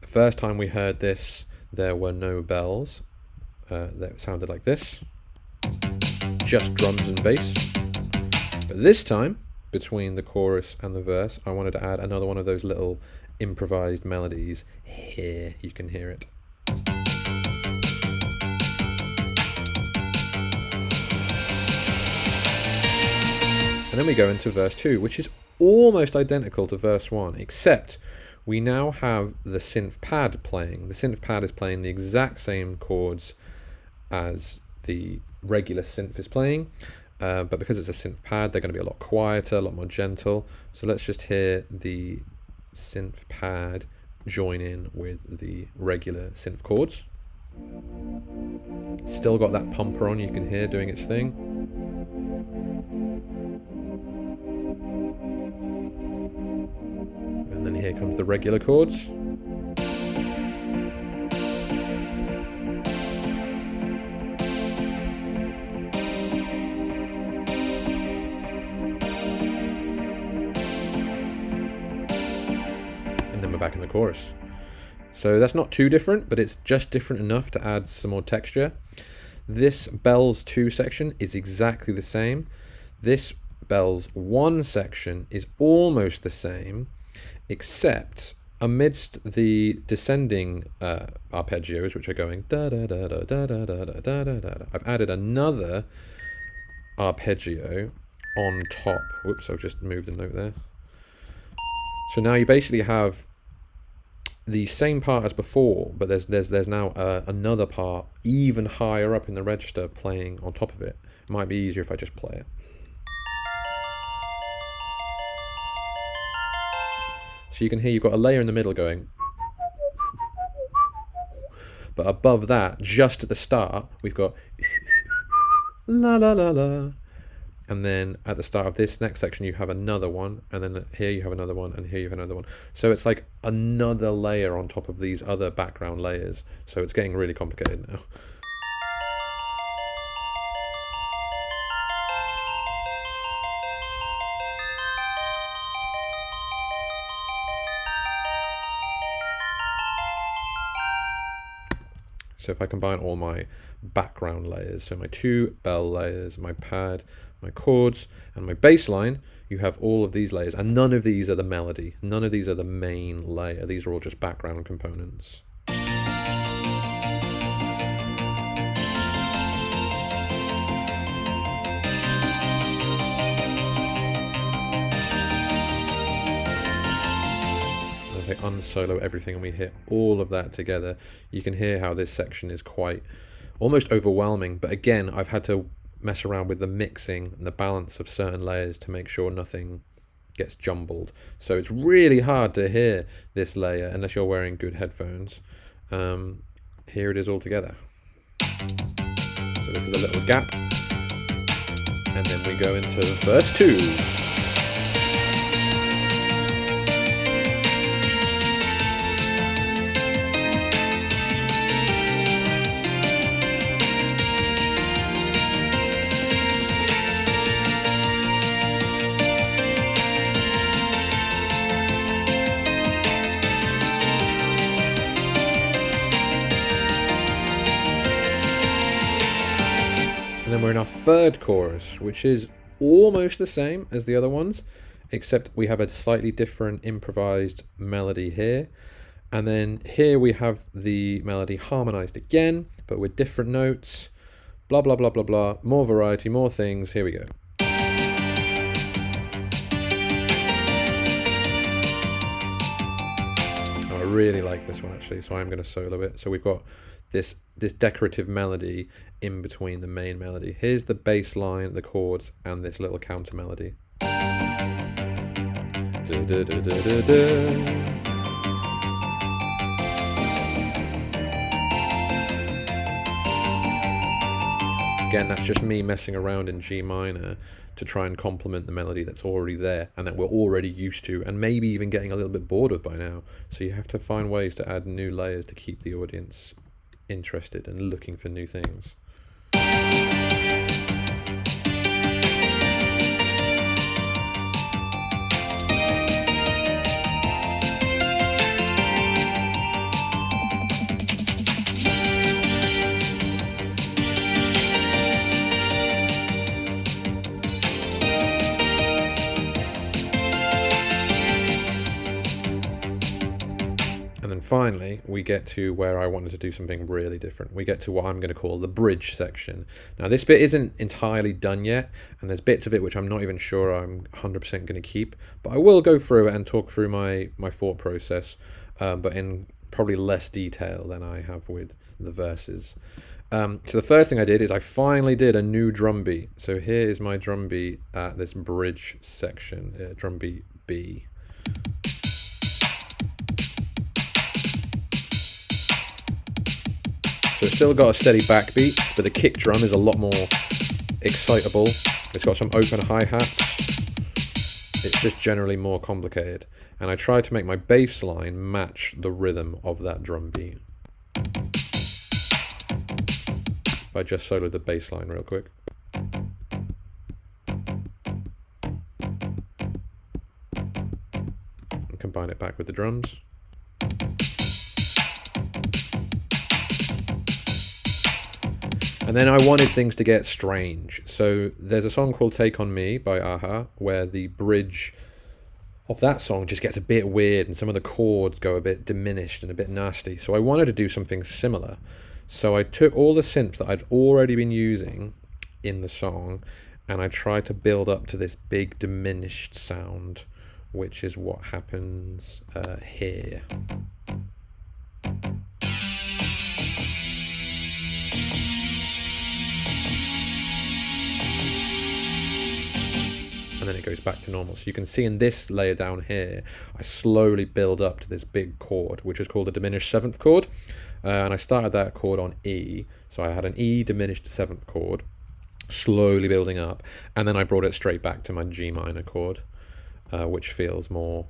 the first time we heard this, there were no bells. That sounded like this. Just drums and bass. But this time, between the chorus and the verse, I wanted to add another one of those little improvised melodies. Here, you can hear it. And then we go into verse 2, which is almost identical to verse 1, except we now have the synth pad playing. The synth pad is playing the exact same chords as the regular synth is playing, but because it's a synth pad, they're going to be a lot quieter, a lot more gentle. So let's just hear the synth pad join in with the regular synth chords. Still got that pumper on, you can hear doing its thing. And then here comes the regular chords. And then we're back in the chorus. So that's not too different, but it's just different enough to add some more texture. This bells 2 section is exactly the same. This bells 1 section is almost the same, except amidst the descending arpeggios, which are going da da da da da da da da da da da, I've added another arpeggio on top. Whoops, I've just moved a note there. So now you basically have the same part as before, but there's now another part even higher up in the register playing on top of it. It might be easier if I just play it. So you can hear you've got a layer in the middle going, but above that, just at the start, we've got la la la la, and then at the start of this next section you have another one, and then here you have another one, and here you have another one. So it's like another layer on top of these other background layers. So it's getting really complicated now. So if I combine all my background layers, so my 2 bell layers, my pad, my chords, and my bass line, you have all of these layers, and none of these are the melody. None of these are the main layer. These are all just background components. If I unsolo everything and we hit all of that together, you can hear how this section is quite almost overwhelming. But again, I've had to mess around with the mixing and the balance of certain layers to make sure nothing gets jumbled. So it's really hard to hear this layer unless you're wearing good headphones. Here it is all together. So this is a little gap, and then we go into verse 2. And then we're in our third chorus, which is almost the same as the other ones, except we have a slightly different improvised melody here. And then here we have the melody harmonized again, but with different notes, blah, blah, blah, blah, blah, more variety, more things. Here we go. really like this one actually, so I'm going to solo it. So we've got this decorative melody in between the main melody. Here's the bass line, the chords, and this little counter melody. Again, that's just me messing around in G minor to try and complement the melody that's already there and that we're already used to and maybe even getting a little bit bored of by now. So you have to find ways to add new layers to keep the audience interested and looking for new things. Finally, we get to where I wanted to do something really different. We get to what I'm going to call the bridge section. Now, this bit isn't entirely done yet, and there's bits of it which I'm not even sure I'm 100% going to keep, but I will go through it and talk through my thought process, but in probably less detail than I have with the verses. So the first thing I did is I finally did a new drum beat. So here is my drum beat at this bridge section, drum beat B. So it's still got a steady backbeat, but the kick drum is a lot more excitable. It's got some open hi-hats. It's just generally more complicated. And I tried to make my bass line match the rhythm of that drum beat. If I just soloed the bass line real quick. And combine it back with the drums. And then I wanted things to get strange. So there's a song called Take On Me by a-ha, where the bridge of that song just gets a bit weird and some of the chords go a bit diminished and a bit nasty. So I wanted to do something similar. So I took all the synths that I'd already been using in the song and I tried to build up to this big diminished sound, which is what happens here. And then it goes back to normal. So you can see in this layer down here, I slowly build up to this big chord, which is called a diminished seventh chord. And I started that chord on E. So I had an E diminished seventh chord, slowly building up. And then I brought it straight back to my G minor chord, which feels more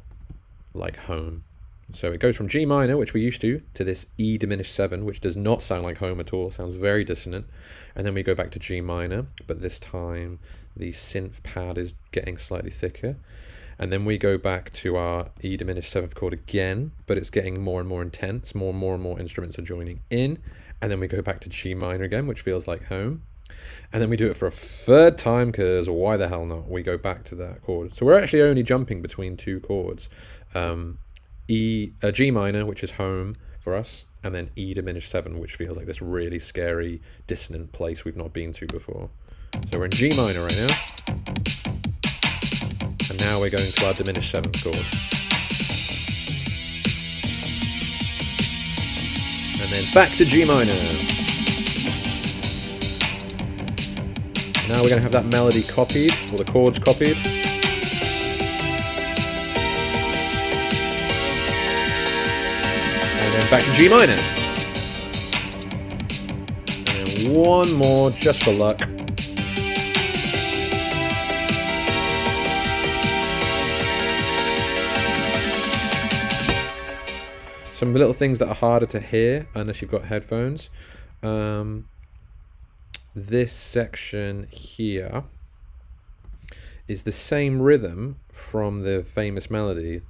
like home. So it goes from G minor, which we're used to this E diminished 7, which does not sound like home at all, sounds very dissonant. And then we go back to G minor, but this time the synth pad is getting slightly thicker. And then we go back to our E diminished 7th chord again, but it's getting more and more intense, more and more instruments are joining in. And then we go back to G minor again, which feels like home. And then we do it for a third time, because why the hell not? We go back to that chord. So we're actually only jumping between two chords. G minor, which is home for us, and then E diminished 7, which feels like this really scary, dissonant place we've not been to before. So we're in G minor right now, and now we're going to our diminished 7th chord. And then back to G minor. Now we're going to have that melody copied, or the chords copied. And then back to G minor. And then one more just for luck. Some little things that are harder to hear unless you've got headphones. This section here is the same rhythm from the famous melody,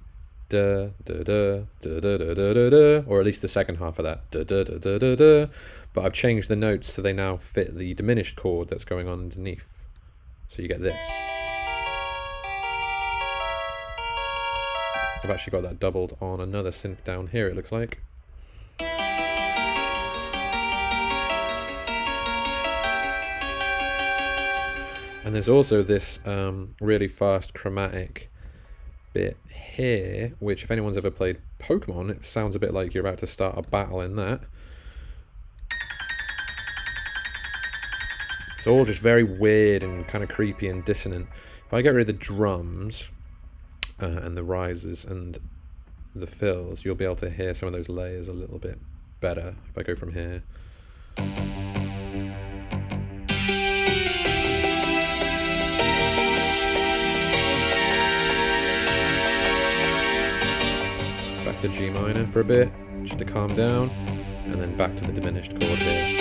da da da da da da da da da, or at least the second half of that, da da da da da da. But I've changed the notes so they now fit the diminished chord that's going on underneath. So you get this. I've actually got that doubled on another synth down here, it looks like. And there's also this really fast chromatic bit here, which if anyone's ever played Pokemon, it sounds a bit like you're about to start a battle in that. It's all just very weird and kind of creepy and dissonant. If I get rid of the drums and the rises and the fills, you'll be able to hear some of those layers a little bit better if I go from here. Back to G minor for a bit, just to calm down, and then back to the diminished chord here.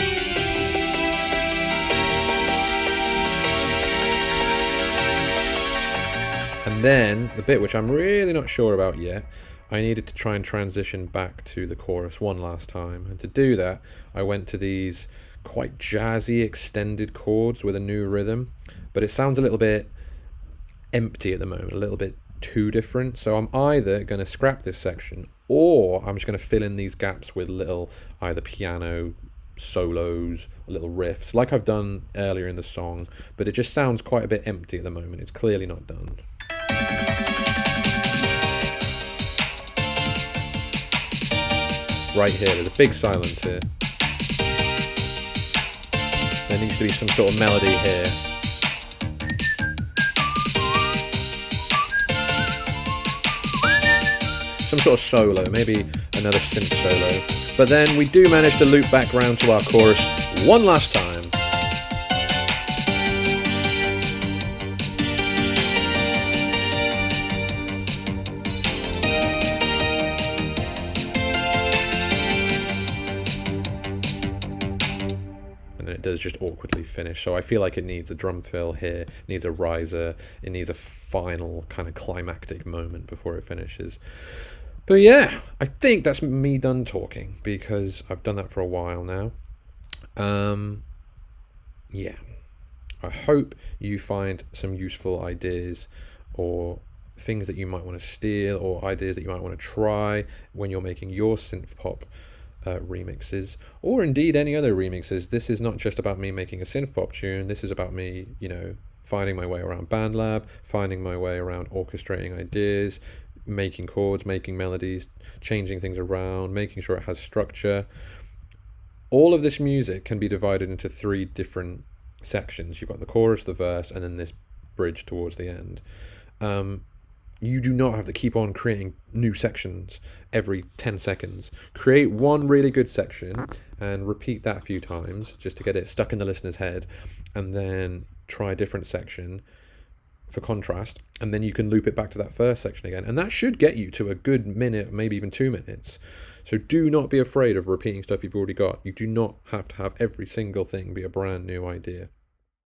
And then, the bit which I'm really not sure about yet, I needed to try and transition back to the chorus one last time. And to do that, I went to these quite jazzy extended chords with a new rhythm. But it sounds a little bit empty at the moment, a little bit too different. So I'm either going to scrap this section, or I'm just going to fill in these gaps with little either piano solos, little riffs, like I've done earlier in the song. But it just sounds quite a bit empty at the moment. It's clearly not done. Right here, there's a big silence here. There needs to be some sort of melody here. Some sort of solo, maybe another synth solo. But then we do manage to loop back round to our chorus one last time. It does just awkwardly finish, so I feel like it needs a drum fill here, it needs a riser, it needs a final kind of climactic moment before it finishes. But yeah, I think that's me done talking, because I've done that for a while now. Yeah, I hope you find some useful ideas or things that you might want to steal, or ideas that you might want to try when you're making your synth pop remixes, or indeed any other remixes. This is not just about me making a synth pop tune. This is about me, you know, finding my way around BandLab, finding my way around orchestrating ideas, making chords, making melodies, changing things around, making sure it has structure. All of this music can be divided into 3 different sections. You've got the chorus, the verse, and then this bridge towards the end. You do not have to keep on creating new sections every 10 seconds. Create one really good section and repeat that a few times just to get it stuck in the listener's head, and then try a different section for contrast, and then you can loop it back to that first section again, and that should get you to a good minute, maybe even 2 minutes. So do not be afraid of repeating stuff you've already got. You do not have to have every single thing be a brand new idea.